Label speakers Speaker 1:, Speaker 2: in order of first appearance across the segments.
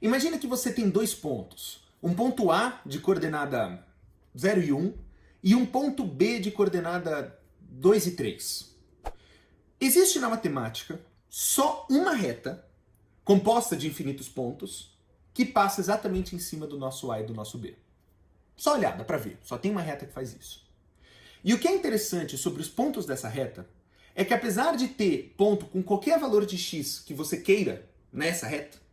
Speaker 1: Imagina que você tem dois pontos. Um ponto A de coordenada 0 e 1 e um ponto B de coordenada 2 e 3. Existe na matemática só uma reta composta de infinitos pontos que passa exatamente em cima do nosso A e do nosso B. Só olhar, dá pra ver. Só tem uma reta que faz isso. E o que é interessante sobre os pontos dessa reta é que apesar de ter ponto com qualquer valor de x que você queira nessa reta,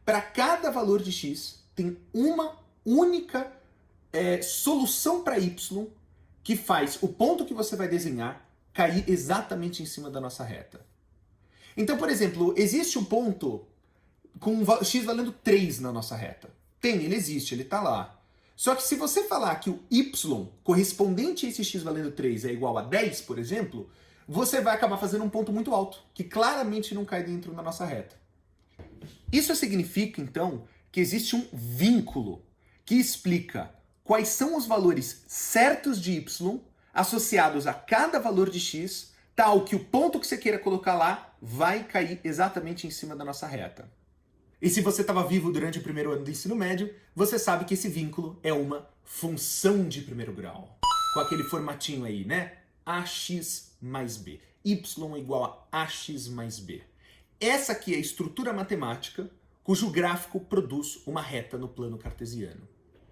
Speaker 1: para cada valor de x tem uma única solução para y que faz o ponto que você vai desenhar cair exatamente em cima da nossa reta. Então, por exemplo, existe um ponto com x valendo 3 na nossa reta. Tem, ele existe, ele está lá. Só que se você falar que o y correspondente a esse x valendo 3 é igual a 10, por exemplo, você vai acabar fazendo um ponto muito alto, que claramente não cai dentro da nossa reta. Isso significa, então, que existe um vínculo que explica quais são os valores certos de y associados a cada valor de x, tal que o ponto que você queira colocar lá vai cair exatamente em cima da nossa reta. E se você estava vivo durante o primeiro ano do ensino médio, você sabe que esse vínculo é uma função de primeiro grau. Com aquele formatinho aí, né? ax mais b. Y igual a ax mais b. Essa aqui é a estrutura matemática cujo gráfico produz uma reta no plano cartesiano.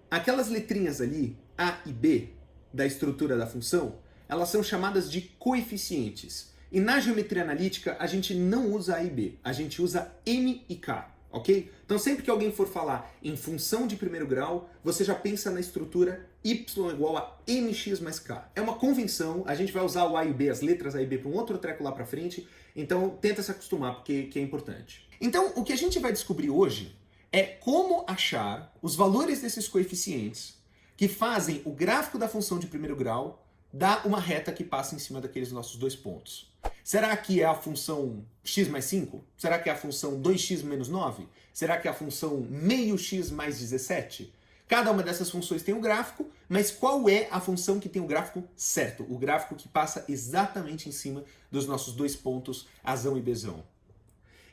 Speaker 1: Aquelas letrinhas ali, a e b, da estrutura da função, elas são chamadas de coeficientes. E na geometria analítica, a gente não usa a e b, a gente usa m e k. Ok? Então sempre que alguém for falar em função de primeiro grau, você já pensa na estrutura y igual a mx mais k. É uma convenção, a gente vai usar o a e b, as letras a e b para um outro treco lá para frente, então tenta se acostumar porque é importante. Então o que a gente vai descobrir hoje é como achar os valores desses coeficientes que fazem o gráfico da função de primeiro grau dar uma reta que passa em cima daqueles nossos dois pontos. Será que é a função x mais 5? Será que é a função 2x menos 9? Será que é a função meio x mais 17? Cada uma dessas funções tem um gráfico, mas qual é a função que tem o gráfico certo? O gráfico que passa exatamente em cima dos nossos dois pontos, azão e bezão.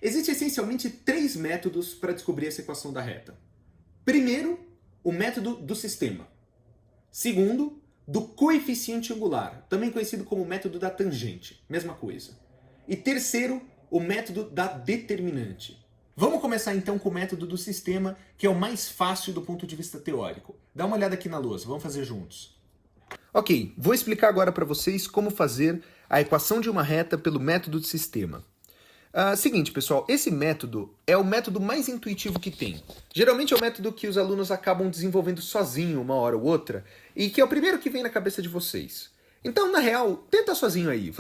Speaker 1: Existem essencialmente 3 métodos para descobrir essa equação da reta. Primeiro, o método do sistema. Segundo, do coeficiente angular, também conhecido como método da tangente, mesma coisa. E terceiro, o método da determinante. Vamos começar então com o método do sistema, que é o mais fácil do ponto de vista teórico. Dá uma olhada aqui na lousa, vamos fazer juntos. Ok, vou explicar agora para vocês como fazer a equação de uma reta pelo método do sistema. Seguinte, pessoal, esse método é o método mais intuitivo que tem. Geralmente é o método que os alunos acabam desenvolvendo sozinho uma hora ou outra e que é o primeiro que vem na cabeça de vocês. Então, na real, tenta sozinho aí.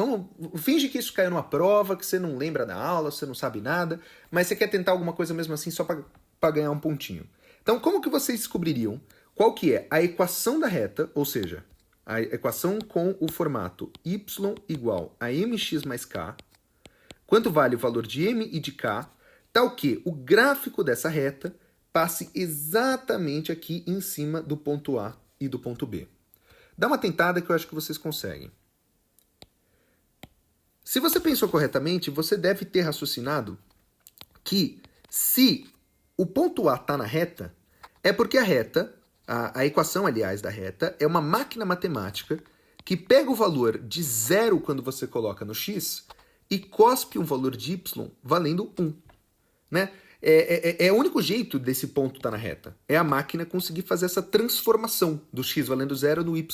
Speaker 1: Finge que isso caiu numa prova, que você não lembra da aula, você não sabe nada, mas você quer tentar alguma coisa mesmo assim só para ganhar um pontinho. Então, como que vocês descobririam qual que é a equação da reta, ou seja, a equação com o formato y igual a mx mais k, quanto vale o valor de m e de k, tal que o gráfico dessa reta passe exatamente aqui em cima do ponto A e do ponto B. Dá uma tentada que eu acho que vocês conseguem. Se você pensou corretamente, você deve ter raciocinado que se o ponto A está na reta, é porque a reta, a equação, aliás, da reta, é uma máquina matemática que pega o valor de 0 quando você coloca no x e cospe um valor de y valendo 1. Né? É o único jeito desse ponto estar na reta. É a máquina conseguir fazer essa transformação do x valendo 0 no y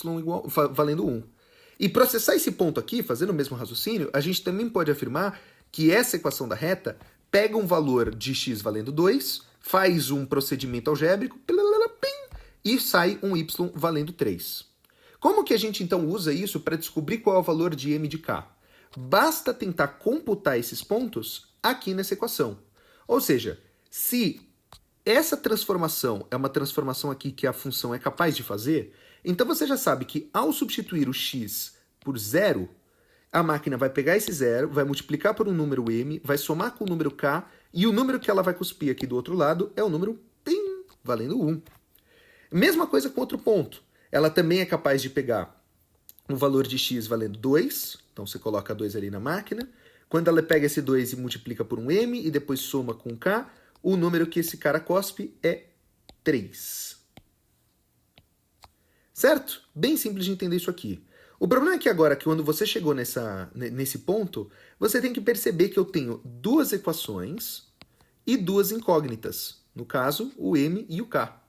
Speaker 1: valendo 1. E processar esse ponto aqui, fazendo o mesmo raciocínio, a gente também pode afirmar que essa equação da reta pega um valor de x valendo 2, faz um procedimento algébrico, e sai um y valendo 3. Como que a gente então usa isso para descobrir qual é o valor de m de k? Basta tentar computar esses pontos aqui nessa equação. Ou seja, se essa transformação é uma transformação aqui que a função é capaz de fazer, então você já sabe que ao substituir o x por 0, a máquina vai pegar esse 0, vai multiplicar por um número m, vai somar com o número k, e o número que ela vai cuspir aqui do outro lado é o número valendo 1. Mesma coisa com outro ponto. Ela também é capaz de pegar um valor de x valendo 2, então você coloca 2 ali na máquina. Quando ela pega esse 2 e multiplica por um m e depois soma com k,
Speaker 2: o número que esse cara cospe é 3. Certo? Bem simples de entender isso aqui. O problema é que agora, que quando você chegou nesse ponto, você tem que perceber que eu tenho duas equações e duas incógnitas. No caso, o M e o K.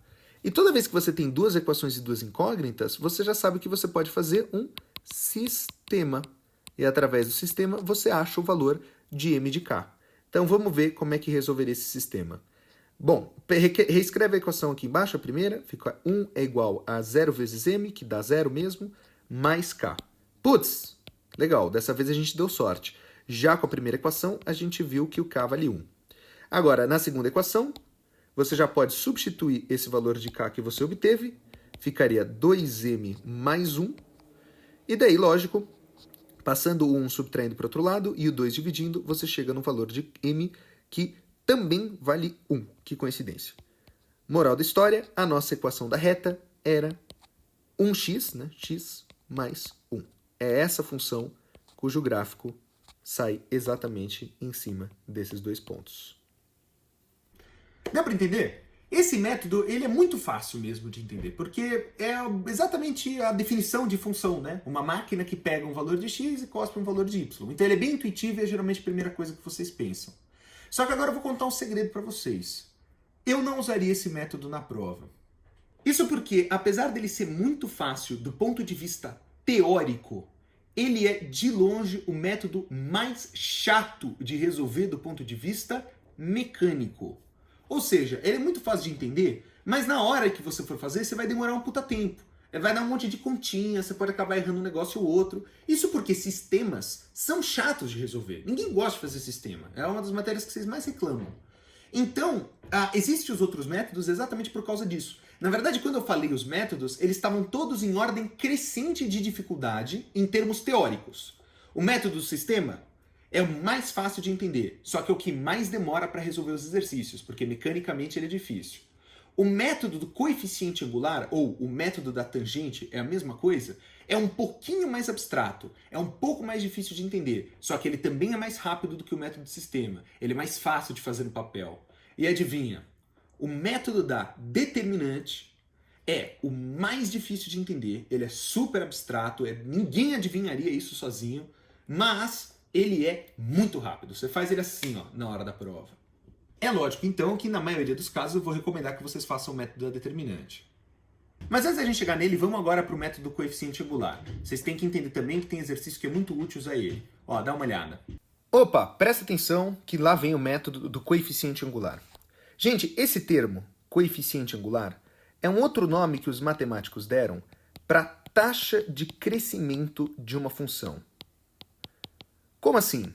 Speaker 2: E toda vez que você tem duas equações e duas incógnitas, você já sabe que você pode fazer um sistema. E através do sistema, você acha o valor de M de K. Então vamos ver como é que resolveria esse sistema. Bom, reescreve a equação aqui embaixo, a primeira. Fica 1 é igual a 0 vezes M, que dá 0 mesmo, mais K. Putz, legal, dessa vez a gente deu sorte. Já com a primeira equação, a gente viu que o K vale 1. Agora, na segunda equação, você já pode substituir esse valor de K que você obteve. Ficaria 2M mais 1. E daí, lógico, passando o 1 subtraindo para o outro lado e o 2 dividindo, você chega no valor de M que também vale 1. Que coincidência. Moral da história, a nossa equação da reta era 1x, né? X mais 1. É essa função cujo gráfico sai exatamente em cima desses dois pontos.
Speaker 1: Dá para entender? Esse método ele é muito fácil mesmo de entender, porque é exatamente a definição de função, né? Uma máquina que pega um valor de x e cospe um valor de y. Então ele é bem intuitivo e é geralmente a primeira coisa que vocês pensam. Só que agora eu vou contar um segredo para vocês. Eu não usaria esse método na prova. Isso porque, apesar dele ser muito fácil do ponto de vista teórico, ele é de longe o método mais chato de resolver do ponto de vista mecânico. Ou seja, ele é muito fácil de entender, mas na hora que você for fazer, você vai demorar um puta tempo. Vai dar um monte de continha, você pode acabar errando um negócio ou outro. Isso porque sistemas são chatos de resolver. Ninguém gosta de fazer sistema. É uma das matérias que vocês mais reclamam. Então, existem os outros métodos exatamente por causa disso. Na verdade, quando eu falei os métodos, eles estavam todos em ordem crescente de dificuldade em termos teóricos. O método do sistema é o mais fácil de entender, só que é o que mais demora para resolver os exercícios, porque mecanicamente ele é difícil. O método do coeficiente angular, ou o método da tangente, é a mesma coisa, é um pouquinho mais abstrato, é um pouco mais difícil de entender, só que ele também é mais rápido do que o método do sistema, ele é mais fácil de fazer no papel. E adivinha? O método da determinante é o mais difícil de entender, ele é super abstrato, ninguém adivinharia isso sozinho, mas ele é muito rápido. Você faz ele assim, ó, na hora da prova. É lógico, então, que na maioria dos casos eu vou recomendar que vocês façam o método da determinante. Mas antes da gente chegar nele, vamos agora para o método do coeficiente angular. Vocês têm que entender também que tem exercício que é muito útil usar ele. Ó, dá uma olhada.
Speaker 2: Opa, presta atenção que lá vem o método do coeficiente angular. Gente, esse termo, coeficiente angular, é um outro nome que os matemáticos deram para taxa de crescimento de uma função. Como assim?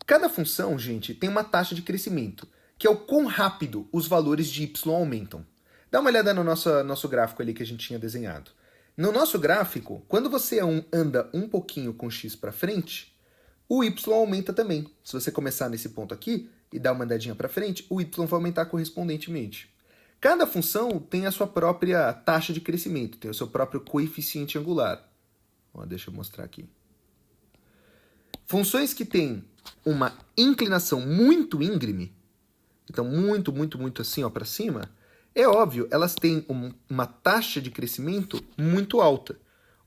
Speaker 2: Cada função, gente, tem uma taxa de crescimento, que é o quão rápido os valores de y aumentam. Dá uma olhada no nosso gráfico ali que a gente tinha desenhado. No nosso gráfico, quando você anda um pouquinho com x para frente, o y aumenta também. Se você começar nesse ponto aqui e dar uma andadinha para frente, o y vai aumentar correspondentemente. Cada função tem a sua própria taxa de crescimento, tem o seu próprio coeficiente angular. Ó, deixa eu mostrar aqui. Funções que têm uma inclinação muito íngreme, então muito assim para cima, é óbvio, elas têm uma taxa de crescimento muito alta.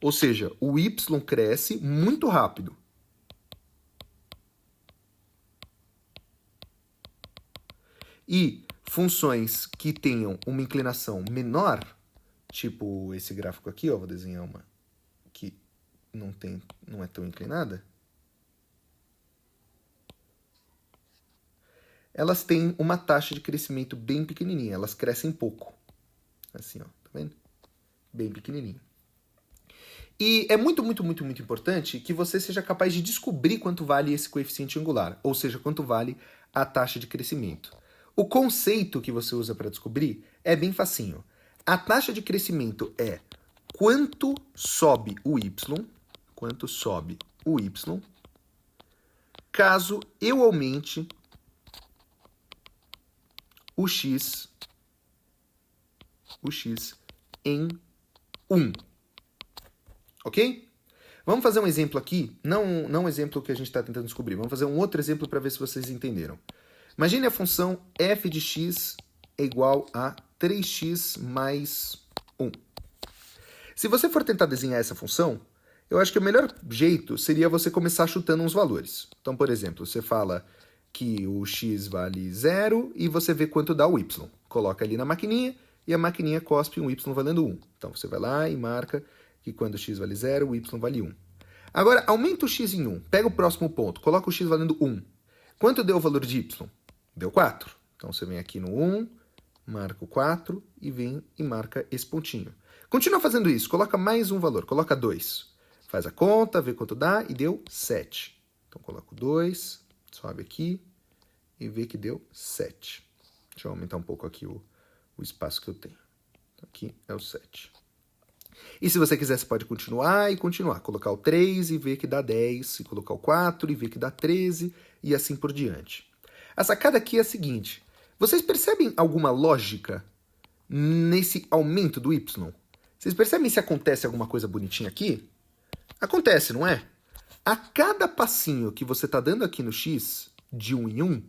Speaker 2: Ou seja, o y cresce muito rápido. E funções que tenham uma inclinação menor, tipo esse gráfico aqui, ó, vou desenhar uma que não é tão inclinada, elas têm uma taxa de crescimento bem pequenininha, elas crescem pouco. Assim, ó, tá vendo? Bem pequenininho. E é muito importante que você seja capaz de descobrir quanto vale esse coeficiente angular, ou seja, quanto vale a taxa de crescimento. O conceito que você usa para descobrir é bem facinho. A taxa de crescimento é quanto sobe o y, caso eu aumente o x em 1. Ok? Vamos fazer um exemplo aqui, não um exemplo que a gente está tentando descobrir, vamos fazer um outro exemplo para ver se vocês entenderam. Imagine a função f de x é igual a 3x mais 1. Se você for tentar desenhar essa função, eu acho que o melhor jeito seria você começar chutando uns valores. Então, por exemplo, você fala que o x vale 0 e você vê quanto dá o y. Coloca ali na maquininha e a maquininha cospe um y valendo 1. Então, você vai lá e marca que quando o x vale 0, o y vale 1. Agora, aumenta o x em 1. Pega o próximo ponto, coloca o x valendo 1. Quanto deu o valor de y? Deu 4. Então, você vem aqui no 1, marca o 4 e vem e marca esse pontinho. Continua fazendo isso, coloca mais um valor, coloca 2. Faz a conta, vê quanto dá e deu 7. Então, coloca o 2, sobe aqui e vê que deu 7. Deixa eu aumentar um pouco aqui o espaço que eu tenho. Então, aqui é o 7. E se você quiser, você pode continuar e continuar. Colocar o 3 e ver que dá 10. E colocar o 4 e ver que dá 13. E assim por diante. A sacada aqui é a seguinte. Vocês percebem alguma lógica nesse aumento do y? Vocês percebem se acontece alguma coisa bonitinha aqui? Acontece, não é? A cada passinho que você está dando aqui no x, de 1 em 1,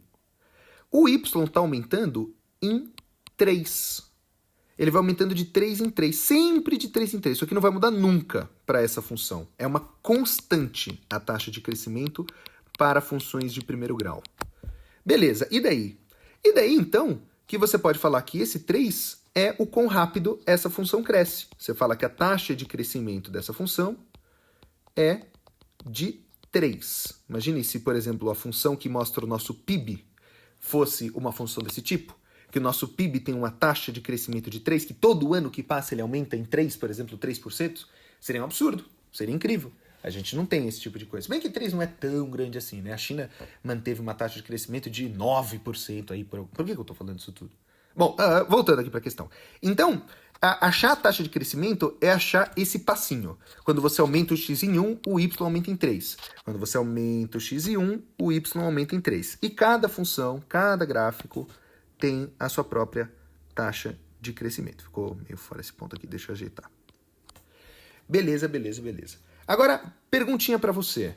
Speaker 2: o y está aumentando em 3. Ele vai aumentando de 3 em 3, sempre de 3 em 3. Isso aqui não vai mudar nunca para essa função. É uma constante a taxa de crescimento para funções de primeiro grau. Beleza, e daí? E daí, então, que você pode falar que esse 3 é o quão rápido essa função cresce. Você fala que a taxa de crescimento dessa função é de 3. Imagine se, por exemplo, a função que mostra o nosso PIB fosse uma função desse tipo. Que o nosso PIB tem uma taxa de crescimento de 3, que todo ano que passa ele aumenta em 3, por exemplo, 3%, seria um absurdo, seria incrível. A gente não tem esse tipo de coisa. Se bem que 3 não é tão grande assim, né? A China manteve uma taxa de crescimento de 9% aí. Por que eu estou falando isso tudo? Bom, voltando aqui para a questão. Então, achar a taxa de crescimento é achar esse passinho. Quando você aumenta o x em 1, o y aumenta em 3. Quando você aumenta o x em 1, o y aumenta em 3. E cada função, cada gráfico tem a sua própria taxa de crescimento. Ficou meio fora esse ponto aqui, deixa eu ajeitar. Beleza, beleza, beleza. Agora, perguntinha para você.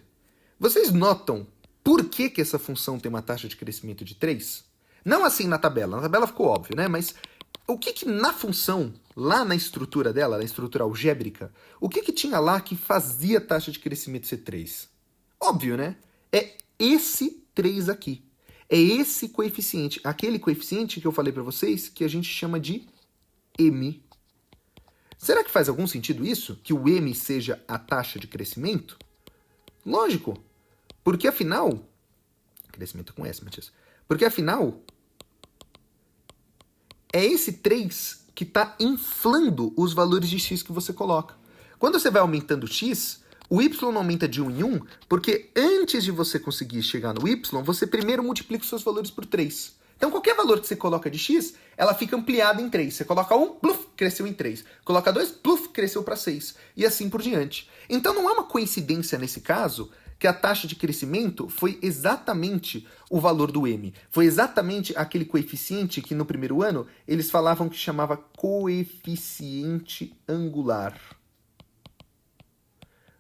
Speaker 2: Vocês notam por que essa função tem uma taxa de crescimento de 3? Não assim na tabela ficou óbvio, né? Mas o que na função, lá na estrutura dela, na estrutura algébrica, o que tinha lá que fazia a taxa de crescimento ser 3? Óbvio, né? É esse 3 aqui. É esse coeficiente, aquele coeficiente que eu falei para vocês, que a gente chama de m. Será que faz algum sentido isso? Que o m seja a taxa de crescimento? Lógico. Porque afinal... Crescimento com S, Matias. Porque afinal... é esse 3 que está inflando os valores de x que você coloca. Quando você vai aumentando x... o y aumenta de 1 em 1, porque antes de você conseguir chegar no y, você primeiro multiplica os seus valores por 3. Então, qualquer valor que você coloca de x, ela fica ampliada em 3. Você coloca 1, pluf, cresceu em 3. Coloca 2, pluf, cresceu para 6. E assim por diante. Então, não é uma coincidência nesse caso que a taxa de crescimento foi exatamente o valor do m. Foi exatamente aquele coeficiente que no primeiro ano eles falavam que chamava coeficiente angular.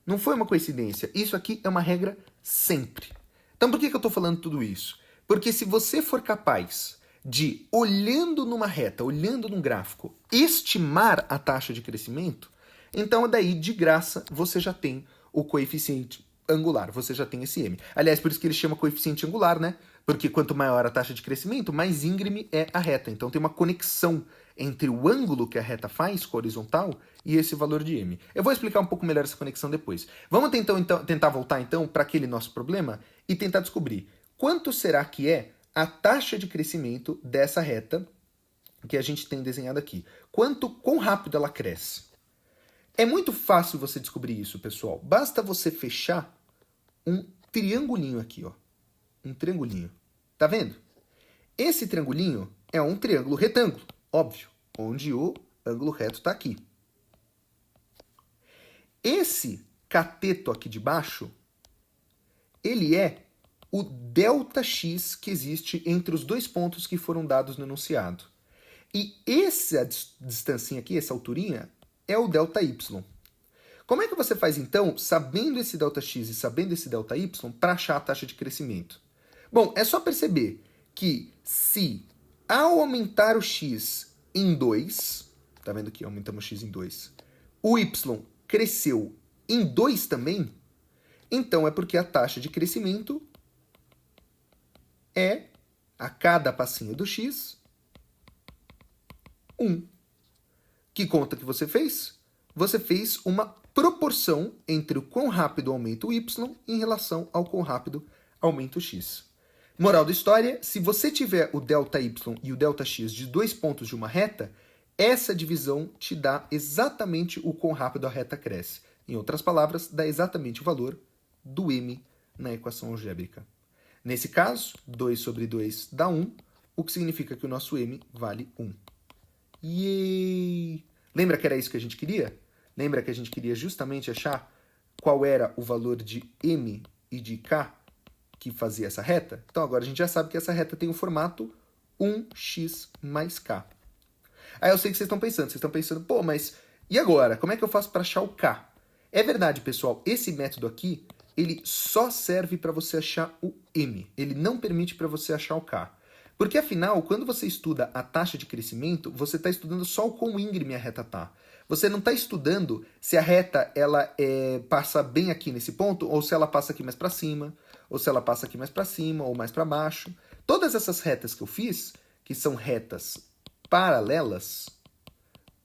Speaker 2: Não foi uma coincidência. Isso aqui é uma regra sempre. Então, por que eu estou falando tudo isso? Porque se você for capaz de, olhando numa reta, olhando num gráfico, estimar a taxa de crescimento, então daí, de graça, você já tem o coeficiente angular, você já tem esse m. Aliás, por isso que ele chama coeficiente angular, né? Porque quanto maior a taxa de crescimento, mais íngreme é a reta. Então tem uma conexão entre o ângulo que a reta faz com a horizontal e esse valor de m. Eu vou explicar um pouco melhor essa conexão depois. Vamos tentar voltar então para aquele nosso problema e tentar descobrir quanto será que é a taxa de crescimento dessa reta que a gente tem desenhado aqui. Quão rápido ela cresce. É muito fácil você descobrir isso, pessoal. Basta você fechar um triangulinho aqui, ó. Um triangulinho. Tá vendo? Esse triangulinho é um triângulo retângulo, óbvio, onde o ângulo reto está aqui. Esse cateto aqui de baixo, ele é o ΔX que existe entre os dois pontos que foram dados no enunciado. E essa distancinha aqui, essa alturinha, é o ΔY. Como é que você faz, então, sabendo esse ΔX e sabendo esse ΔY, para achar a taxa de crescimento? Bom, é só perceber que se ao aumentar o x em 2, tá vendo que aumentamos x em 2, o y cresceu em 2 também, então é porque a taxa de crescimento é, a cada passinho do x, 1. Que conta que você fez? Você fez uma proporção entre o quão rápido aumenta o y em relação ao quão rápido aumenta o x. Moral da história, se você tiver o ΔY e o ΔX de 2 pontos de uma reta, essa divisão te dá exatamente o quão rápido a reta cresce. Em outras palavras, dá exatamente o valor do m na equação algébrica. Nesse caso, 2 sobre 2 dá 1, o que significa que o nosso m vale 1. Yay! Lembra que era isso que a gente queria? Lembra que a gente queria justamente achar qual era o valor de m e de k que fazia essa reta? Então agora a gente já sabe que essa reta tem o formato 1x mais k. Aí eu sei que vocês estão pensando, pô, mas e agora? Como é que eu faço para achar o k? É verdade, pessoal, esse método aqui, ele só serve para você achar o m. Ele não permite para você achar o k. Porque, afinal, quando você estuda a taxa de crescimento, você está estudando só o quão íngreme a reta está. Você não está estudando se a reta ela passa bem aqui nesse ponto, ou se ela passa aqui mais para cima, ou se ela passa aqui mais para cima, ou mais para baixo. Todas essas retas que eu fiz, que são retas paralelas,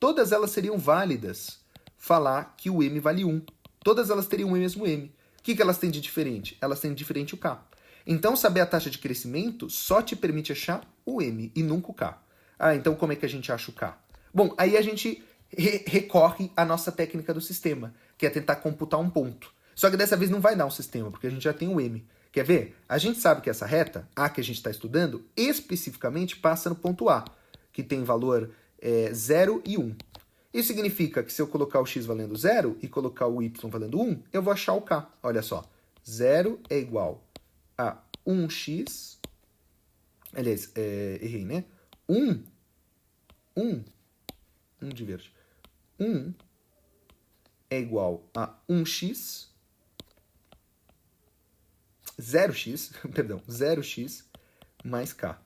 Speaker 2: todas elas seriam válidas falar que o m vale 1. Todas elas teriam o mesmo m. O que elas têm de diferente? Elas têm de diferente o k. Então, saber a taxa de crescimento só te permite achar o m e nunca o k. Ah, então como é que a gente acha o k? Bom, aí a gente recorre à nossa técnica do sistema, que é tentar computar um ponto. Só que dessa vez não vai dar um sistema, porque a gente já tem o m. Quer ver? A gente sabe que essa reta, a que a gente está estudando, especificamente passa no ponto A, que tem valor 0 e 1. Isso significa que se eu colocar o x valendo 0 e colocar o y valendo 1, eu vou achar o k. Olha só, 0 é igual a 1x, aliás, errei, né? 1 de verde. 1 é igual a 1x, 0x, perdão, 0x mais k.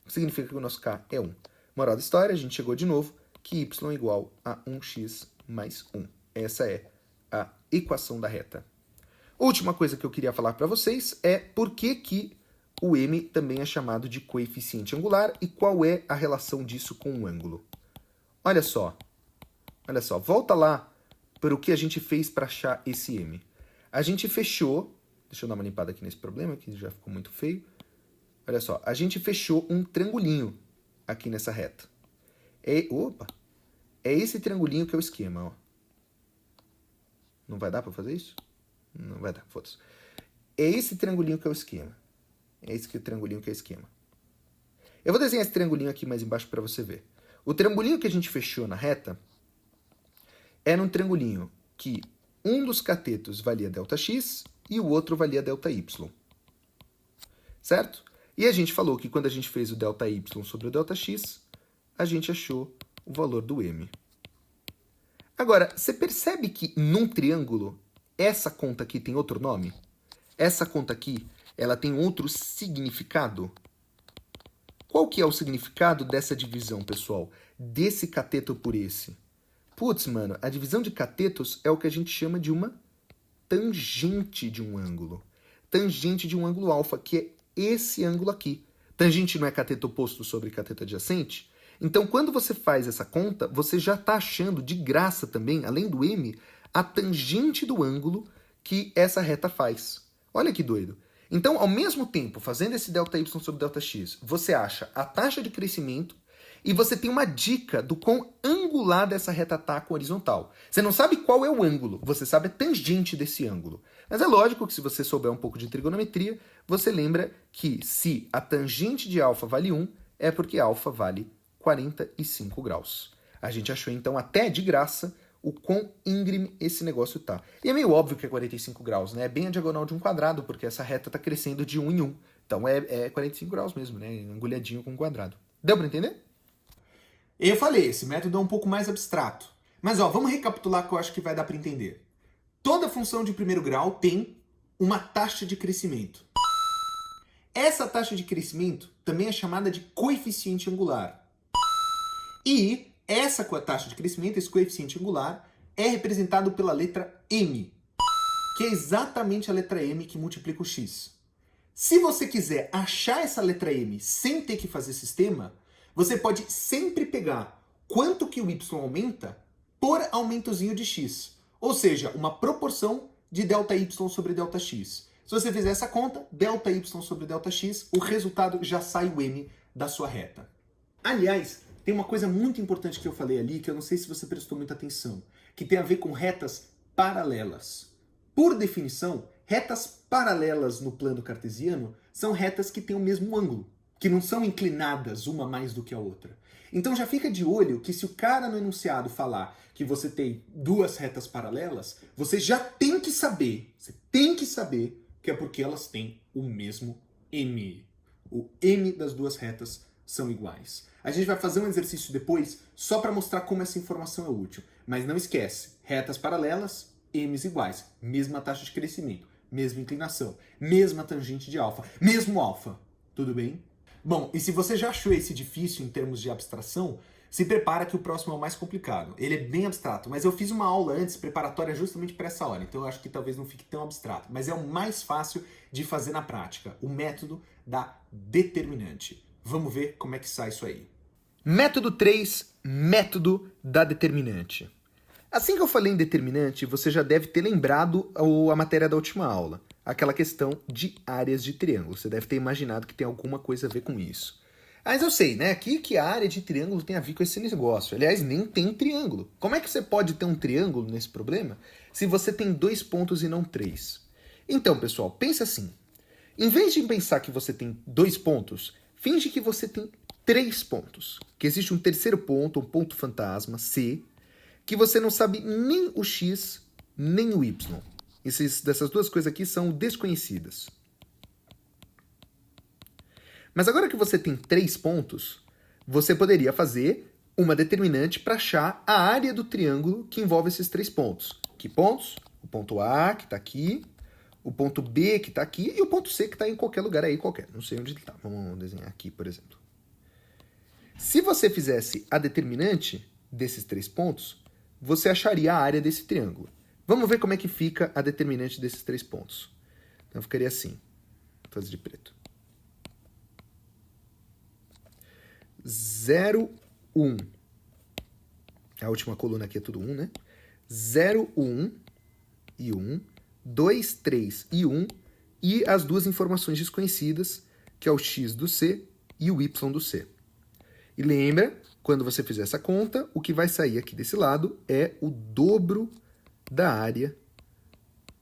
Speaker 2: Significa que o nosso k é 1. Moral da história, a gente chegou de novo que y é igual a 1x mais 1. Essa é a equação da reta. Última coisa que eu queria falar para vocês é por que o m também é chamado de coeficiente angular e qual é a relação disso com o ângulo. Olha só, volta lá para o que a gente fez para achar esse m. A gente fechou, deixa eu dar uma limpada aqui nesse problema, que já ficou muito feio. Olha só, a gente fechou um triangulinho aqui nessa reta. É esse triangulinho que é o esquema, ó. Não vai dar para fazer isso? Não vai dar, foda-se. É esse triangulinho que é o esquema. É esse que é o triangulinho que é o esquema. Eu vou desenhar esse triangulinho aqui mais embaixo para você ver. O triangulinho que a gente fechou na reta era um triangulinho que um dos catetos valia ΔX e o outro valia ΔY. Certo? E a gente falou que quando a gente fez o ΔY sobre o ΔX, a gente achou o valor do m. Agora, você percebe que num triângulo, essa conta aqui tem outro nome? Essa conta aqui, ela tem outro significado? Qual que é o significado dessa divisão, pessoal? Desse cateto por esse? Putz, mano, a divisão de catetos é o que a gente chama de uma tangente de um ângulo. Tangente de um ângulo alfa, que é esse ângulo aqui. Tangente não é cateto oposto sobre cateto adjacente? Então, quando você faz essa conta, você já está achando de graça também, além do m, a tangente do ângulo que essa reta faz. Olha que doido. Então, ao mesmo tempo, fazendo esse ΔY sobre ΔX, você acha a taxa de crescimento e você tem uma dica do quão angular dessa reta está com a horizontal. Você não sabe qual é o ângulo, você sabe a tangente desse ângulo. Mas é lógico que se você souber um pouco de trigonometria, você lembra que se a tangente de alfa vale 1, é porque alfa vale 45 graus. A gente achou, então, até de graça, o quão íngreme esse negócio tá. E é meio óbvio que é 45 graus, né? É bem a diagonal de um quadrado, porque essa reta tá crescendo de 1 em 1. Então é 45 graus mesmo, né? Angulhadinho com um quadrado. Deu para entender?
Speaker 1: Eu falei, esse método é um pouco mais abstrato. Mas, ó, vamos recapitular que eu acho que vai dar para entender. Toda função de primeiro grau tem uma taxa de crescimento. Essa taxa de crescimento também é chamada de coeficiente angular. E essa taxa de crescimento, esse coeficiente angular, é representado pela letra M, que é exatamente a letra M que multiplica o x. Se você quiser achar essa letra M sem ter que fazer sistema, você pode sempre pegar quanto que o y aumenta por aumentozinho de x. Ou seja, uma proporção de ΔY sobre ΔX. Se você fizer essa conta, ΔY sobre ΔX, o resultado já sai o M da sua reta. Aliás, tem uma coisa muito importante que eu falei ali, que eu não sei se você prestou muita atenção, que tem a ver com retas paralelas. Por definição, retas paralelas no plano cartesiano são retas que têm o mesmo ângulo, que não são inclinadas uma mais do que a outra. Então já fica de olho que se o cara no enunciado falar que você tem duas retas paralelas, você já tem que saber, que é porque elas têm o mesmo M. O M das duas retas são iguais. A gente vai fazer um exercício depois só para mostrar como essa informação é útil. Mas não esquece, retas paralelas, M's iguais, mesma taxa de crescimento, mesma inclinação, mesma tangente de alfa, mesmo alfa. Tudo bem? Bom, e se você já achou esse difícil em termos de abstração, se prepara que o próximo é o mais complicado. Ele é bem abstrato, mas eu fiz uma aula antes preparatória justamente para essa hora, então eu acho que talvez não fique tão abstrato. Mas é o mais fácil de fazer na prática, o método da determinante. Vamos ver como é que sai isso aí.
Speaker 2: Método 3, método da determinante. Assim que eu falei em determinante, você já deve ter lembrado a matéria da última aula, aquela questão de áreas de triângulo. Você deve ter imaginado que tem alguma coisa a ver com isso. Mas eu sei, né, aqui que a área de triângulo tem a ver com esse negócio. Aliás, nem tem triângulo. Como é que você pode ter um triângulo nesse problema se você tem 2 pontos e não 3? Então, pessoal, pensa assim. Em vez de pensar que você tem 2 pontos, finge que você tem 3 pontos. Que existe um terceiro ponto, um ponto fantasma, C, que você não sabe nem o x, nem o y. Dessas duas coisas aqui são desconhecidas. Mas agora que você tem 3 pontos, você poderia fazer uma determinante para achar a área do triângulo que envolve esses 3 pontos. Que pontos? O ponto A, que está aqui, o ponto B, que está aqui, e o ponto C, que está em qualquer lugar aí, qualquer. Não sei onde ele está. Vamos desenhar aqui, por exemplo. Se você fizesse a determinante desses 3 pontos, você acharia a área desse triângulo. Vamos ver como é que fica a determinante desses 3 pontos. Então ficaria assim. Vou fazer de preto. 0, 1. A última coluna aqui é tudo 1, né? 0, 1 e 1. 2, 3 e 1. E as duas informações desconhecidas, que é o x do C e o y do C. E lembra, quando você fizer essa conta, o que vai sair aqui desse lado é o dobro da área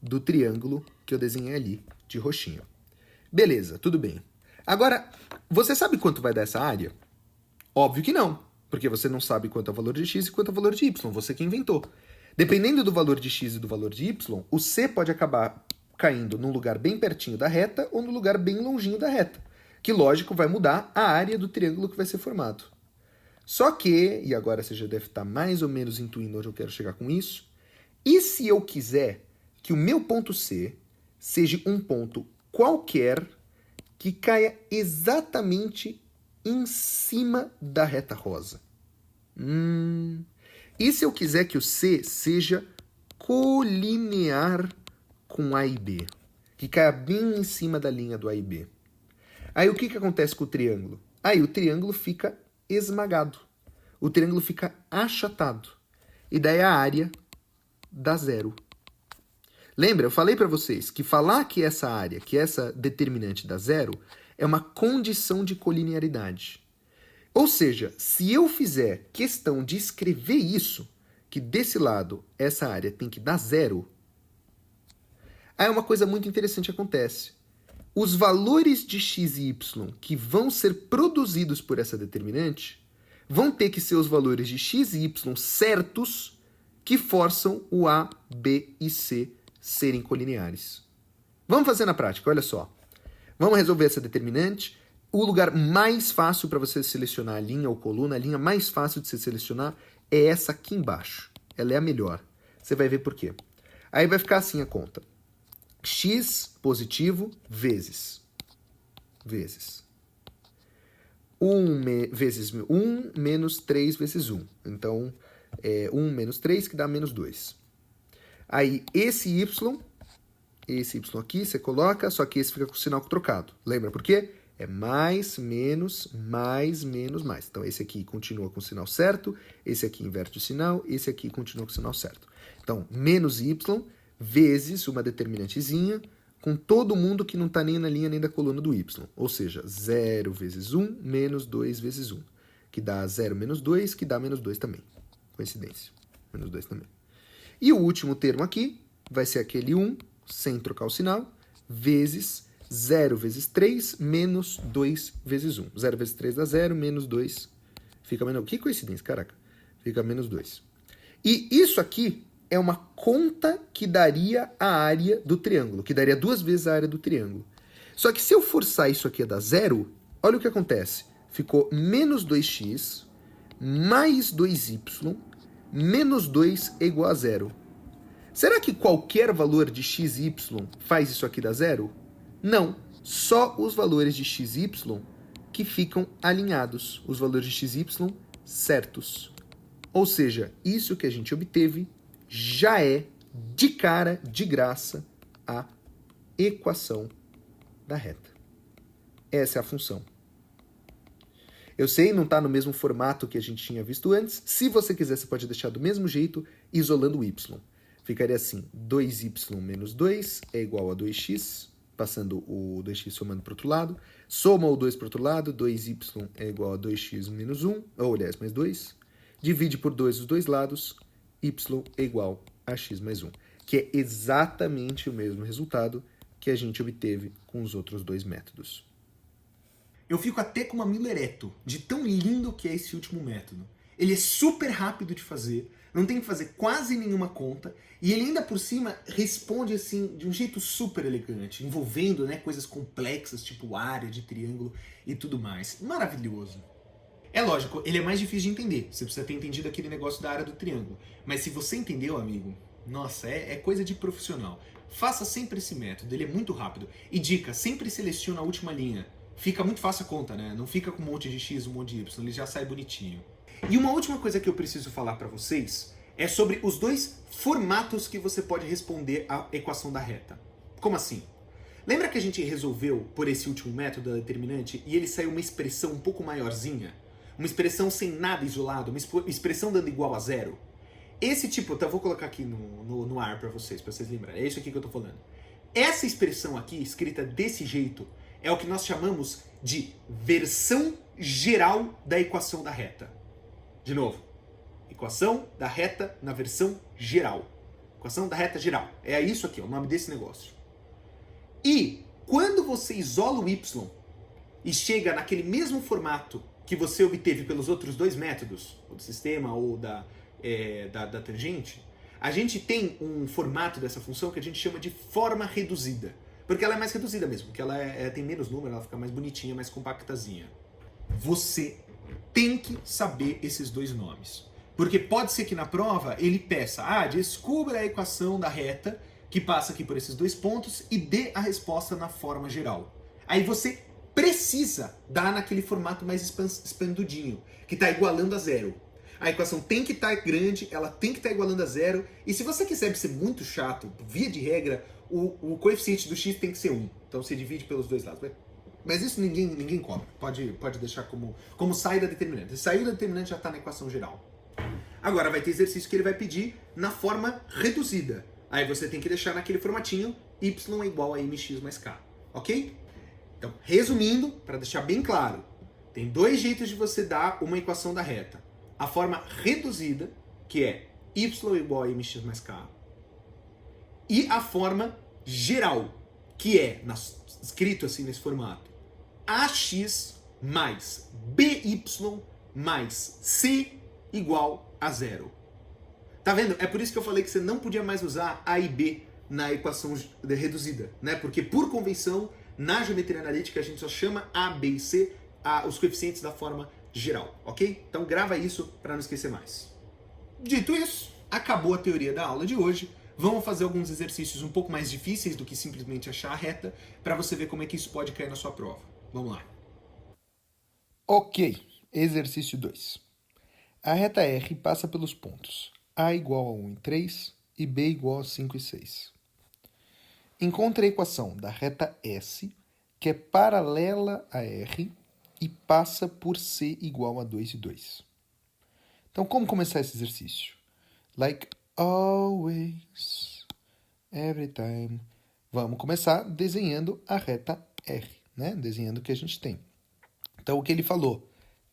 Speaker 2: do triângulo que eu desenhei ali, de roxinho. Beleza, tudo bem. Agora, você sabe quanto vai dar essa área? Óbvio que não, porque você não sabe quanto é o valor de x e quanto é o valor de y, você que inventou. Dependendo do valor de x e do valor de y, o C pode acabar caindo num lugar bem pertinho da reta ou num lugar bem longinho da reta, que, lógico, vai mudar a área do triângulo que vai ser formado. Só que, e agora você já deve estar mais ou menos intuindo onde eu quero chegar com isso, e se eu quiser que o meu ponto C seja um ponto qualquer que caia exatamente em cima da reta rosa? E se eu quiser que o C seja colinear com A e B, que caia bem em cima da linha do A e B? Aí o que acontece com o triângulo? Aí o triângulo fica esmagado. O triângulo fica achatado. E daí a área dá 0. Lembra, eu falei para vocês que falar que essa área, que essa determinante dá 0, é uma condição de colinearidade. Ou seja, se eu fizer questão de escrever isso, que desse lado essa área tem que dar 0, aí uma coisa muito interessante acontece. Os valores de x e y que vão ser produzidos por essa determinante vão ter que ser os valores de x e y certos que forçam o A, B e C serem colineares. Vamos fazer na prática, olha só. Vamos resolver essa determinante. O lugar mais fácil para você selecionar a linha ou coluna, a linha mais fácil de se selecionar é essa aqui embaixo. Ela é a melhor. Você vai ver por quê. Aí vai ficar assim a conta. X positivo vezes vezes 1 vezes 1 menos 3 vezes 1. Então, 1 menos 3 que dá menos 2. Aí, esse y aqui você coloca, só que esse fica com o sinal trocado. Lembra por quê? É mais, menos, mais, menos, mais. Então, esse aqui continua com o sinal certo, esse aqui inverte o sinal, esse aqui continua com o sinal certo. Então, menos y vezes uma determinantezinha com todo mundo que não está nem na linha nem da coluna do y. Ou seja, 0 vezes 1 menos 2 vezes 1. Que dá 0 menos 2, que dá menos 2 também. Coincidência. Menos 2 também. E o último termo aqui vai ser aquele 1, sem trocar o sinal, vezes 0 vezes 3 menos 2 vezes 1. 0 vezes 3 dá 0, menos 2 fica menos... Que coincidência, caraca. Fica menos 2. E isso aqui é uma conta que daria a área do triângulo, que daria 2 vezes a área do triângulo. Só que se eu forçar isso aqui a dar 0, olha o que acontece. Ficou menos 2x mais 2y menos 2 é igual a 0. Será que qualquer valor de x e y faz isso aqui dar 0? Não. Só os valores de x e y que ficam alinhados. Os valores de x e y certos. Ou seja, isso que a gente obteve já é, de cara, de graça, a equação da reta. Essa é a função. Eu sei, não está no mesmo formato que a gente tinha visto antes. Se você quiser, você pode deixar do mesmo jeito, isolando o y. Ficaria assim, 2y menos 2 é igual a 2x, passando o 2x somando para o outro lado. Soma o 2 para o outro lado, 2y é igual a 2x menos 1, ou aliás, mais 2. Divide por 2 os dois lados, y é igual a x mais 1. Que é exatamente o mesmo resultado que a gente obteve com os outros dois métodos.
Speaker 1: Eu fico até com uma mamilo ereto de tão lindo que é esse último método. Ele é super rápido de fazer, não tem que fazer quase nenhuma conta, e ele ainda por cima responde assim de um jeito super elegante, envolvendo, né, coisas complexas, tipo área de triângulo e tudo mais. Maravilhoso. É lógico, ele é mais difícil de entender, você precisa ter entendido aquele negócio da área do triângulo. Mas se você entendeu, amigo, nossa, é coisa de profissional. Faça sempre esse método, ele é muito rápido. E dica, sempre seleciona a última linha. Fica muito fácil a conta, né? Não fica com um monte de x, um monte de y, ele já sai bonitinho. E uma última coisa que eu preciso falar para vocês é sobre os dois formatos que você pode responder a equação da reta. Como assim? Lembra que a gente resolveu por esse último método da determinante e ele saiu uma expressão um pouco maiorzinha? Uma expressão sem nada isolado, uma expressão dando igual a 0? Esse tipo, eu vou colocar aqui no ar para vocês lembrarem. É isso aqui que eu tô falando. Essa expressão aqui, escrita desse jeito, é o que nós chamamos de versão geral da equação da reta. De novo, equação da reta na versão geral. Equação da reta geral. É isso aqui, o nome desse negócio. E quando você isola o y e chega naquele mesmo formato que você obteve pelos outros dois métodos, o do sistema ou da tangente, a gente tem um formato dessa função que a gente chama de forma reduzida. Porque ela é mais reduzida mesmo, porque ela tem menos número, ela fica mais bonitinha, mais compactazinha. Você tem que saber esses dois nomes. Porque pode ser que na prova ele peça, descubra a equação da reta que passa aqui por esses dois pontos e dê a resposta na forma geral. Aí você precisa dar naquele formato mais expandidinho, que está igualando a 0. A equação tem que estar grande, ela tem que estar igualando a 0, e se você quiser ser muito chato, via de regra, o coeficiente do x tem que ser 1. Então você divide pelos dois lados. Mas isso ninguém cobra. Pode deixar como sai da determinante. Se saiu da determinante, já está na equação geral. Agora vai ter exercício que ele vai pedir na forma reduzida. Aí você tem que deixar naquele formatinho y é igual a mx mais k. Ok? Então, resumindo, para deixar bem claro, tem dois jeitos de você dar uma equação da reta. A forma reduzida, que é y é igual a mx mais k. E a forma geral, que é, escrito assim nesse formato, ax mais by mais c igual a 0. Tá vendo? É por isso que eu falei que você não podia mais usar a e b na equação reduzida, né? Porque por convenção, na geometria analítica, a gente só chama a, b e c os coeficientes da forma geral, ok? Então grava isso para não esquecer mais. Dito isso, acabou a teoria da aula de hoje. Vamos fazer alguns exercícios um pouco mais difíceis do que simplesmente achar a reta, para você ver como é que isso pode cair na sua prova. Vamos lá.
Speaker 2: Ok, exercício 2. A reta R passa pelos pontos A igual a 1 e 3 e B igual a 5 e 6. Encontre a equação da reta S, que é paralela a R e passa por C igual a 2 e 2. Então, como começar esse exercício? Like always, every time. Vamos começar desenhando a reta R, né? Desenhando o que a gente tem. Então, o que ele falou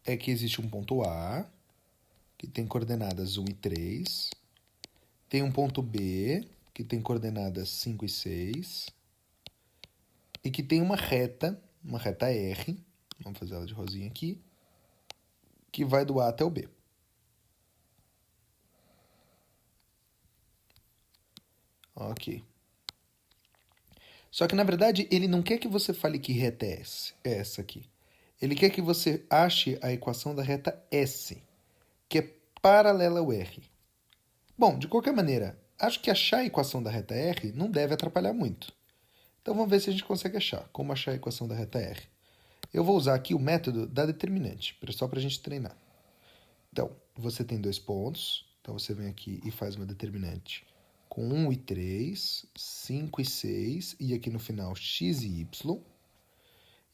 Speaker 2: é que existe um ponto A, que tem coordenadas 1 e 3. Tem um ponto B, que tem coordenadas 5 e 6. E que tem uma reta R, vamos fazer ela de rosinha aqui, que vai do A até o B. Ok. Só que, na verdade, ele não quer que você fale que reta é essa aqui. Ele quer que você ache a equação da reta S, que é paralela ao R. Bom, de qualquer maneira, acho que achar a equação da reta R não deve atrapalhar muito. Então vamos ver se a gente consegue achar. Como achar a equação da reta R? Eu vou usar aqui o método da determinante, só para a gente treinar. Então, você tem 2 pontos. Então você vem aqui e faz uma determinante com 1 e 3, 5 e 6, e aqui no final x e y.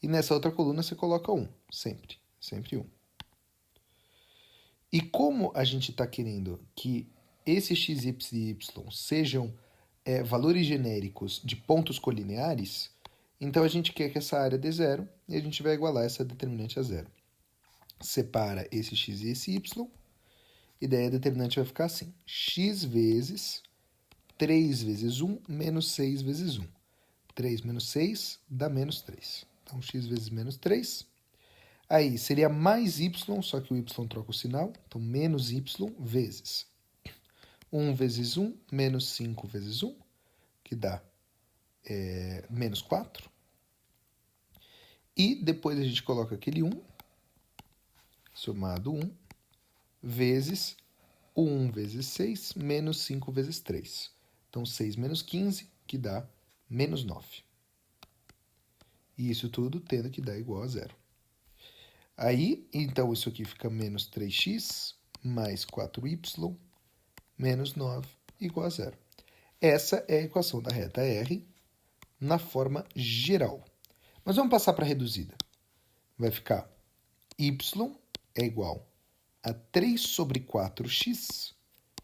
Speaker 2: E nessa outra coluna você coloca 1, sempre 1. E como a gente está querendo que esses x, y e y sejam valores genéricos de pontos colineares, então a gente quer que essa área dê zero e a gente vai igualar essa determinante a zero. Separa esse x e esse y, e daí a determinante vai ficar assim: x vezes 3 vezes 1 menos 6 vezes 1. 3 menos 6 dá menos 3. Então, x vezes menos 3. Aí, seria mais y, só que o y troca o sinal. Então, menos y vezes 1 vezes 1 menos 5 vezes 1, que dá menos 4. E depois a gente coloca aquele 1, somado 1, vezes 1 vezes 6 menos 5 vezes 3. Então, 6 menos 15, que dá menos 9. E isso tudo tendo que dar igual a zero. Aí, então, isso aqui fica menos 3x mais 4y menos 9 igual a zero. Essa é a equação da reta R na forma geral. Mas vamos passar para a reduzida. Vai ficar y é igual a 3 sobre 4x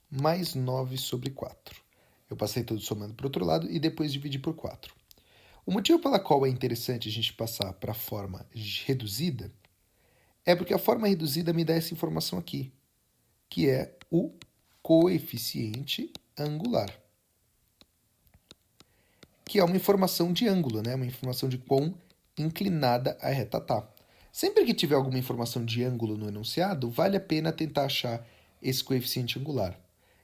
Speaker 2: mais 9 sobre 4. Eu passei tudo somando para o outro lado e depois dividi por 4. O motivo pela qual é interessante a gente passar para a forma reduzida é porque a forma reduzida me dá essa informação aqui, que é o coeficiente angular, que é uma informação de ângulo, né? Uma informação de quão inclinada a reta está. Sempre que tiver alguma informação de ângulo no enunciado, vale a pena tentar achar esse coeficiente angular.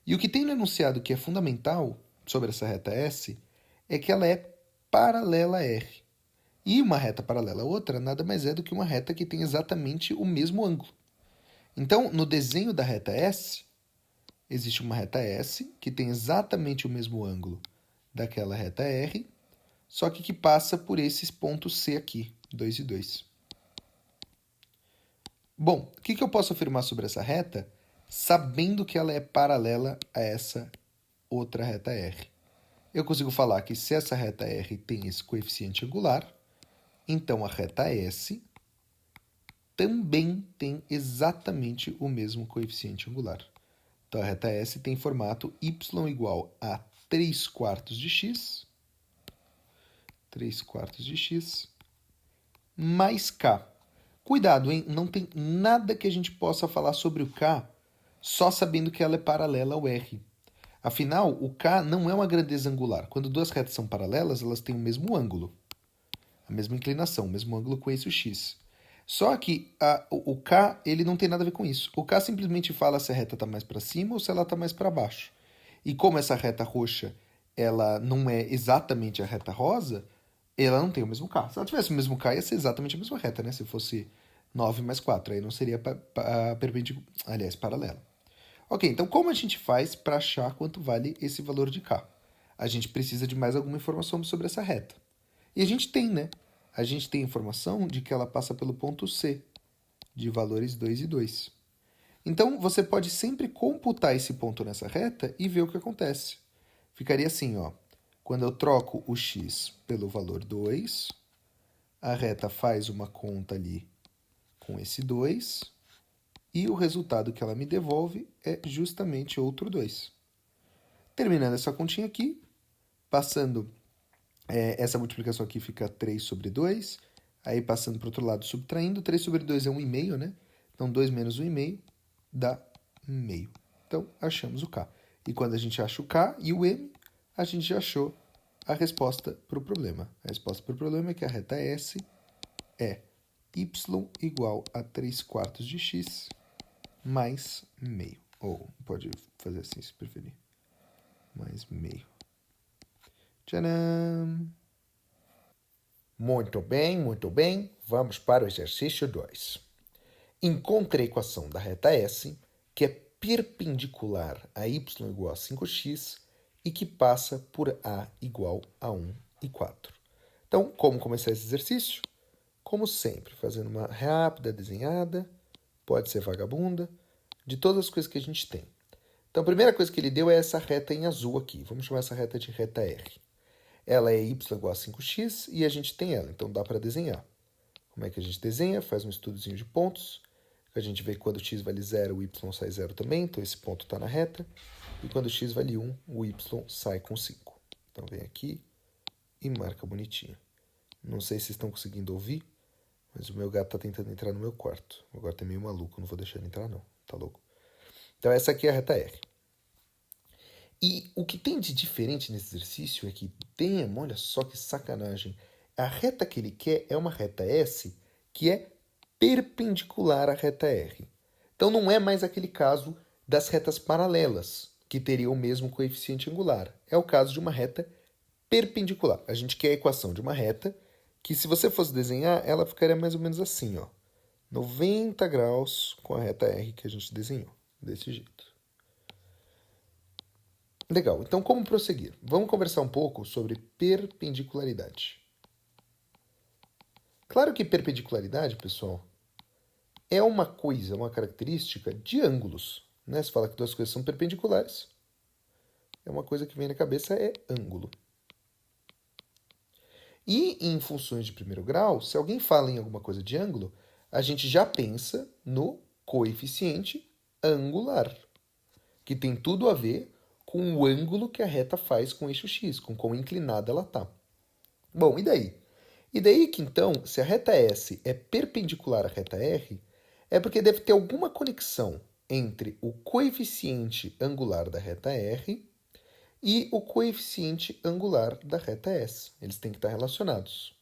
Speaker 2: E o que tem no enunciado que é fundamental sobre essa reta S é que ela é paralela a R. E uma reta paralela a outra nada mais é do que uma reta que tem exatamente o mesmo ângulo. Então, no desenho da reta S, existe uma reta S que tem exatamente o mesmo ângulo daquela reta R, só que passa por esses pontos C aqui, 2 e 2. Bom, o que eu posso afirmar sobre essa reta, sabendo que ela é paralela a essa outra reta R? Eu consigo falar que se essa reta R tem esse coeficiente angular, então a reta S também tem exatamente o mesmo coeficiente angular. Então a reta S tem formato y igual a 3 quartos de x, 3 quartos de x, mais k. Cuidado, hein? Não tem nada que a gente possa falar sobre o k só sabendo que ela é paralela ao R. Afinal, o k não é uma grandeza angular. Quando duas retas são paralelas, elas têm o mesmo ângulo, a mesma inclinação, o mesmo ângulo com esse x. Só que o k ele não tem nada a ver com isso. O k simplesmente fala se a reta está mais para cima ou se ela está mais para baixo. E como essa reta roxa ela não é exatamente a reta rosa, ela não tem o mesmo k. Se ela tivesse o mesmo k, ia ser exatamente a mesma reta, né? Se fosse 9 mais 4, aí não seria perpendicular, aliás, paralela. Ok, então como a gente faz para achar quanto vale esse valor de k? A gente precisa de mais alguma informação sobre essa reta. E a gente tem, né? a gente tem informação de que ela passa pelo ponto C, de valores 2 e 2. Então, você pode sempre computar esse ponto nessa reta e ver o que acontece. Ficaria assim, ó. Quando eu troco o x pelo valor 2, a reta faz uma conta ali com esse 2, e o resultado que ela me devolve é justamente outro 2. Terminando essa continha aqui, passando, essa multiplicação aqui fica 3 sobre 2, aí passando para o outro lado, subtraindo, 3 sobre 2 é 1,5, né? Então, 2 menos 1,5 dá meio. Então, achamos o K. E quando a gente acha o K e o M, a gente já achou a resposta para o problema. A resposta para o problema é que a reta S é y igual a 3/4 de x mais meio. Ou pode fazer assim se preferir. Mais meio. Tcharam! Muito bem, muito bem. Vamos para o exercício 2. Encontre a equação da reta S, que é perpendicular a y igual a 5x e que passa por a igual a 1 e 4. Então, como começar esse exercício? Como sempre, fazendo uma rápida desenhada, pode ser vagabunda, de todas as coisas que a gente tem. Então, a primeira coisa que ele deu é essa reta em azul aqui. Vamos chamar essa reta de reta R. Ela é y igual a 5x e a gente tem ela, então dá para desenhar. Como é que a gente desenha? Faz um estudozinho de pontos. A gente vê que quando x vale 0, o y sai 0 também, então esse ponto está na reta. E quando x vale 1, o y sai com 5. Então vem aqui e marca bonitinho. Não sei se vocês estão conseguindo ouvir, mas o meu gato está tentando entrar no meu quarto. Agora tá meio maluco, não vou deixar ele entrar não, tá louco? Então essa aqui é a reta R. E o que tem de diferente nesse exercício é que olha só que sacanagem, a reta que ele quer é uma reta S que é perpendicular à reta R. Então não é mais aquele caso das retas paralelas, que teriam o mesmo coeficiente angular. É o caso de uma reta perpendicular. A gente quer a equação de uma reta que, se você fosse desenhar, ela ficaria mais ou menos assim, ó. 90 graus com a reta R que a gente desenhou, desse jeito. Legal, então como prosseguir? Vamos conversar um pouco sobre perpendicularidade. Claro que perpendicularidade, pessoal, é uma coisa, uma característica de ângulos. Né? Se fala que duas coisas são perpendiculares, é uma coisa que vem na cabeça, é ângulo. E em funções de primeiro grau, se alguém fala em alguma coisa de ângulo, a gente já pensa no coeficiente angular, que tem tudo a ver com o ângulo que a reta faz com o eixo x, com quão inclinada ela está. Bom, e daí? E daí que, então, se a reta S é perpendicular à reta R, é porque deve ter alguma conexão entre o coeficiente angular da reta R e o coeficiente angular da reta S. Eles têm que estar relacionados.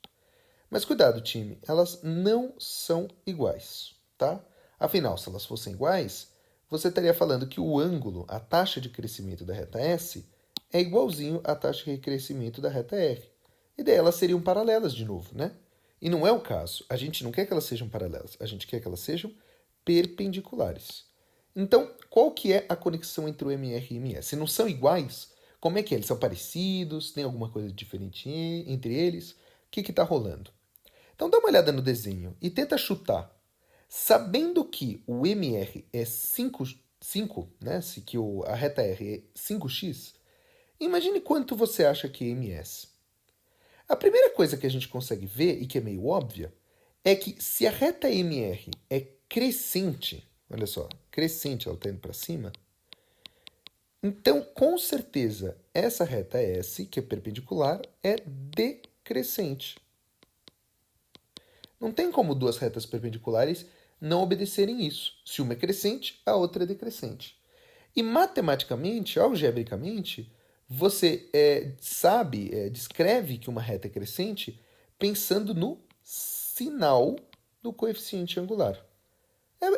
Speaker 2: Mas cuidado, time, elas não são iguais, tá? Afinal, se elas fossem iguais, você estaria falando que o ângulo, a taxa de crescimento da reta S, é igualzinho à taxa de crescimento da reta R. E daí elas seriam paralelas de novo, né? E não é o caso. A gente não quer que elas sejam paralelas, a gente quer que elas sejam perpendiculares. Então, qual que é a conexão entre o MR e o MS? Se não são iguais, como é que é? Eles são parecidos? Tem alguma coisa diferente entre eles? O que está rolando? Então dá uma olhada no desenho e tenta chutar. Sabendo que o MR é 5, né? Que a reta R é 5x, imagine quanto você acha que é MS. A primeira coisa que a gente consegue ver, e que é meio óbvia, é que se a reta MR é crescente, olha só, crescente, ela está indo para cima, então, com certeza, essa reta S, que é perpendicular, é decrescente. Não tem como duas retas perpendiculares não obedecerem isso. Se uma é crescente, a outra é decrescente. E matematicamente, algebricamente, você descreve que uma reta é crescente pensando no sinal do coeficiente angular.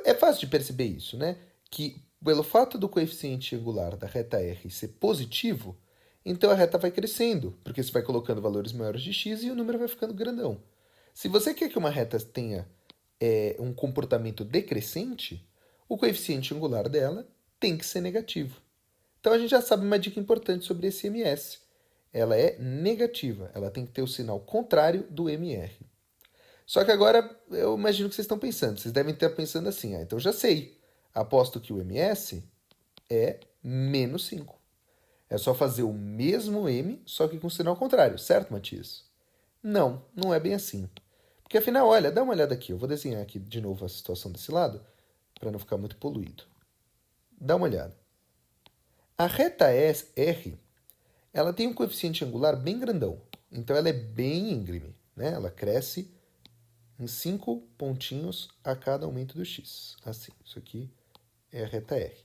Speaker 2: É fácil de perceber isso, né? Que pelo fato do coeficiente angular da reta R ser positivo, então a reta vai crescendo, porque você vai colocando valores maiores de x e o número vai ficando grandão. Se você quer que uma reta tenha um comportamento decrescente, o coeficiente angular dela tem que ser negativo. Então a gente já sabe uma dica importante sobre esse MS. Ela é negativa, ela tem que ter o sinal contrário do MR. Só que agora eu imagino que vocês estão pensando. Vocês devem estar pensando assim, então já sei. Aposto que o ms é menos 5. É só fazer o mesmo m, só que com sinal contrário, certo, Matias? Não, não é bem assim. Porque afinal, olha, dá uma olhada aqui. Eu vou desenhar aqui de novo a situação desse lado, para não ficar muito poluído. Dá uma olhada. A reta R, ela tem um coeficiente angular bem grandão. Então ela é bem íngreme, né? Ela cresce em 5 pontinhos a cada aumento do x. Assim, isso aqui é a reta R.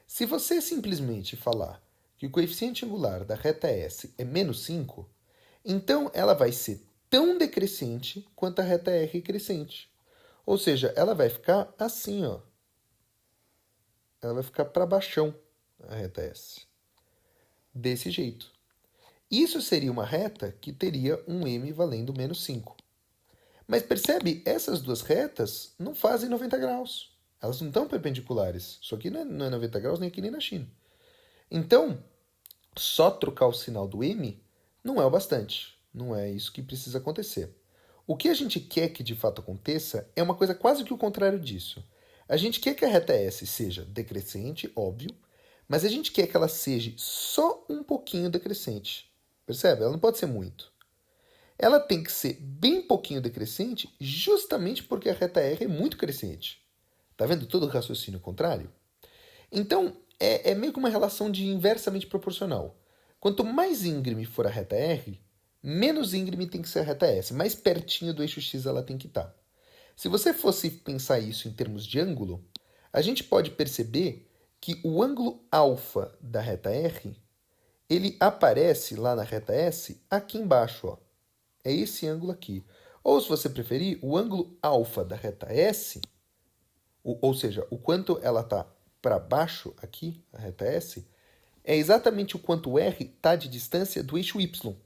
Speaker 2: Se você simplesmente falar que o coeficiente angular da reta S é menos 5, então ela vai ser tão decrescente quanto a reta R crescente. Ou seja, ela vai ficar assim, ó. Ela vai ficar para baixão, a reta S. Desse jeito. Isso seria uma reta que teria um m valendo menos 5. Mas percebe, essas duas retas não fazem 90 graus. Elas não estão perpendiculares. Isso aqui não é 90 graus nem aqui nem na China. Então, só trocar o sinal do m não é o bastante. Não é isso que precisa acontecer. O que a gente quer que de fato aconteça é uma coisa quase que o contrário disso. A gente quer que a reta S seja decrescente, óbvio, mas a gente quer que ela seja só um pouquinho decrescente. Percebe? Ela não pode ser muito. Ela tem que ser bem pouquinho decrescente justamente porque a reta R é muito crescente. Tá vendo todo o raciocínio contrário? Então, é meio que uma relação de inversamente proporcional. Quanto mais íngreme for a reta R, menos íngreme tem que ser a reta S. Mais pertinho do eixo X ela tem que estar. Se você fosse pensar isso em termos de ângulo, a gente pode perceber que o ângulo alfa da reta R, ele aparece lá na reta S aqui embaixo, ó. É esse ângulo aqui. Ou, se você preferir, o ângulo alfa da reta S, ou seja, o quanto ela está para baixo aqui, a reta S, é exatamente o quanto R está de distância do eixo Y.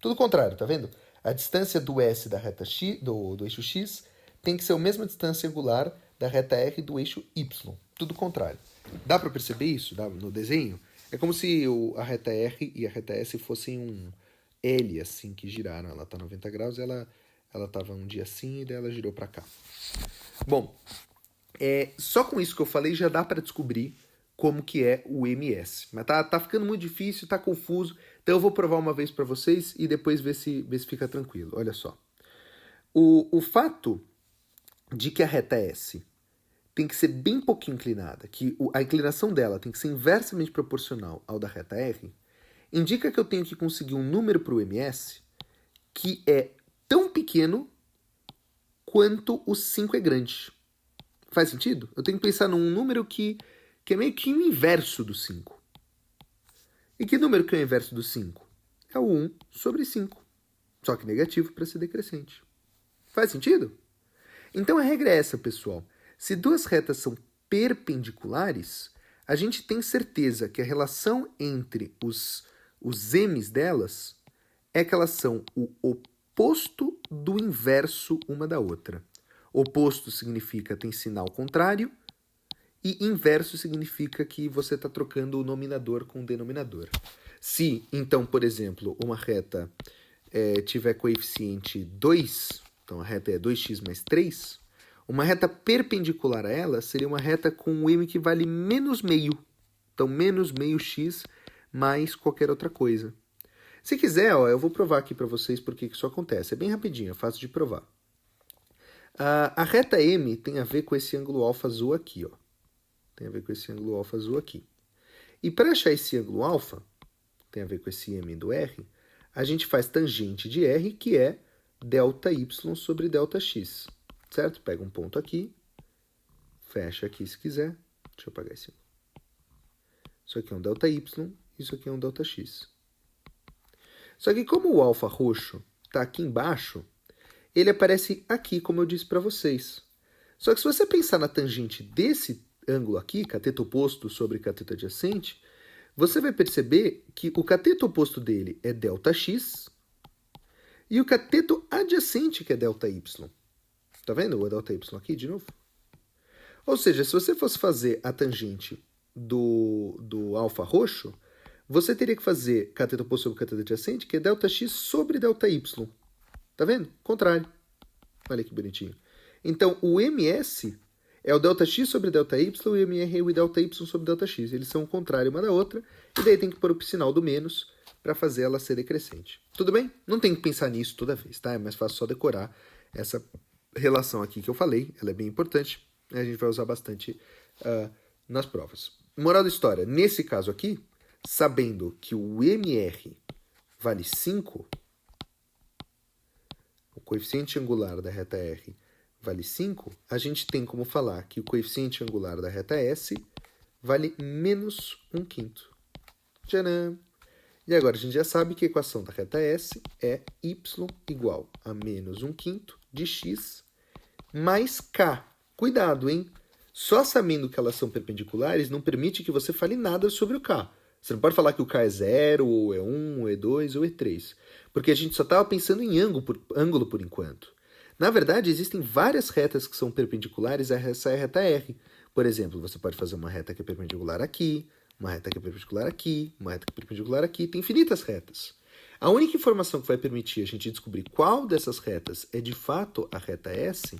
Speaker 2: Tudo contrário, tá vendo? A distância do S da reta X, do eixo X tem que ser a mesma distância angular da reta R do eixo Y. Tudo contrário. Dá para perceber isso no desenho? É como se a reta R e a reta S fossem um L, assim, que giraram. Ela está 90 graus e ela estava um dia assim e daí ela girou para cá. Bom, só com isso que eu falei já dá para descobrir como que é o ms. Mas tá ficando muito difícil, tá confuso. Então eu vou provar uma vez para vocês e depois ver se fica tranquilo. Olha só. O fato de que a reta S tem que ser bem pouquinho inclinada, que a inclinação dela tem que ser inversamente proporcional ao da reta R, indica que eu tenho que conseguir um número para o ms que é tão pequeno quanto o 5 é grande. Faz sentido? Eu tenho que pensar num número que é meio que o inverso do 5. E que número que é o inverso do 5? É o 1 sobre 5. Só que negativo para ser decrescente. Faz sentido? Então a regra é essa, pessoal. Se duas retas são perpendiculares, a gente tem certeza que a relação entre os m's delas é que elas são o oposto do inverso uma da outra. Oposto significa tem sinal contrário e inverso significa que você está trocando o nominador com o denominador. Se, então, por exemplo, uma reta tiver coeficiente 2, então a reta é 2x mais 3, uma reta perpendicular a ela seria uma reta com um m que vale menos meio. Então, menos meio x mais qualquer outra coisa. Se quiser, eu vou provar aqui para vocês por que isso acontece. É bem rapidinho, é fácil de provar. A reta M tem a ver com esse ângulo alfa azul aqui, ó. Tem a ver com esse ângulo alfa azul aqui. E para achar esse ângulo alfa, tem a ver com esse M do R, a gente faz tangente de R, que é delta y sobre delta x. Certo? Pega um ponto aqui, fecha aqui se quiser. Deixa eu apagar esse. Isso aqui é um delta y, isso aqui é um delta x. Só que como o alfa roxo está aqui embaixo, ele aparece aqui, como eu disse para vocês. Só que se você pensar na tangente desse ângulo aqui, cateto oposto sobre cateto adjacente, você vai perceber que o cateto oposto dele é Δx e o cateto adjacente que é Δy. Tá vendo o Δy aqui de novo? Ou seja, se você fosse fazer a tangente do alfa roxo, você teria que fazer cateto oposto sobre cateto adjacente, que é ΔX sobre ΔY. Tá vendo? Contrário. Olha que bonitinho. Então, o ms é o ΔX sobre ΔY e o mr é o ΔY sobre ΔX. Eles são o contrário uma da outra, e daí tem que pôr o sinal do menos para fazer ela ser decrescente. Tudo bem? Não tem que pensar nisso toda vez, tá? É mais fácil só decorar essa relação aqui que eu falei. Ela é bem importante. A gente vai usar bastante nas provas. Moral da história. Nesse caso aqui, sabendo que o MR vale 5, o coeficiente angular da reta R vale 5, a gente tem como falar que o coeficiente angular da reta S vale menos 1/5. Tcharam! E agora a gente já sabe que a equação da reta S é y igual a menos 1/5 de x mais k. Cuidado, hein? Só sabendo que elas são perpendiculares não permite que você fale nada sobre o k. Você não pode falar que o k é 0, ou é 1, ou é 2, ou é 3. Porque a gente só estava pensando em ângulo por enquanto. Na verdade, existem várias retas que são perpendiculares a essa reta R. Por exemplo, você pode fazer uma reta que é perpendicular aqui, uma reta que é perpendicular aqui, uma reta que é perpendicular aqui. Tem infinitas retas. A única informação que vai permitir a gente descobrir qual dessas retas é de fato a reta S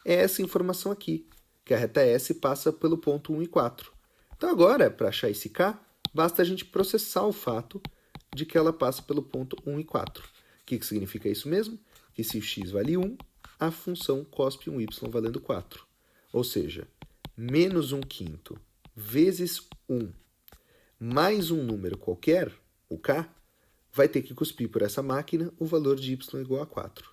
Speaker 2: é essa informação aqui, que a reta S passa pelo ponto 1 e 4. Então agora, para achar esse K, basta a gente processar o fato de que ela passa pelo ponto 1 e 4. O que significa isso mesmo? Que se o x vale 1, a função cospe um y valendo 4. Ou seja, menos 1/5 vezes 1 mais um número qualquer, o k, vai ter que cuspir por essa máquina o valor de y igual a 4.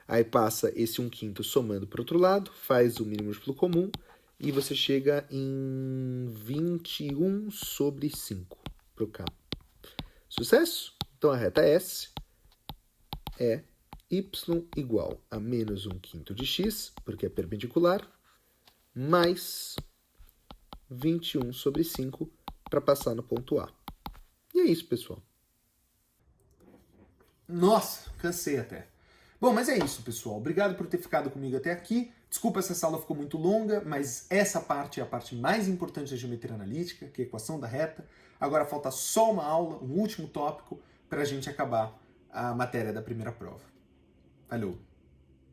Speaker 2: Aí passa esse 1/5 somando para o outro lado, faz o mínimo múltiplo comum, e você chega em 21 sobre 5 para o k. Sucesso? Então a reta S é y igual a menos 1/5 de x, porque é perpendicular, mais 21 sobre 5 para passar no ponto A. E é isso, pessoal.
Speaker 1: Nossa, cansei até. Bom, mas é isso, pessoal. Obrigado por ter ficado comigo até aqui. Desculpa se essa aula ficou muito longa, mas essa parte é a parte mais importante da geometria analítica, que é a equação da reta. Agora falta só uma aula, um último tópico, para a gente acabar a matéria da primeira prova. Valeu!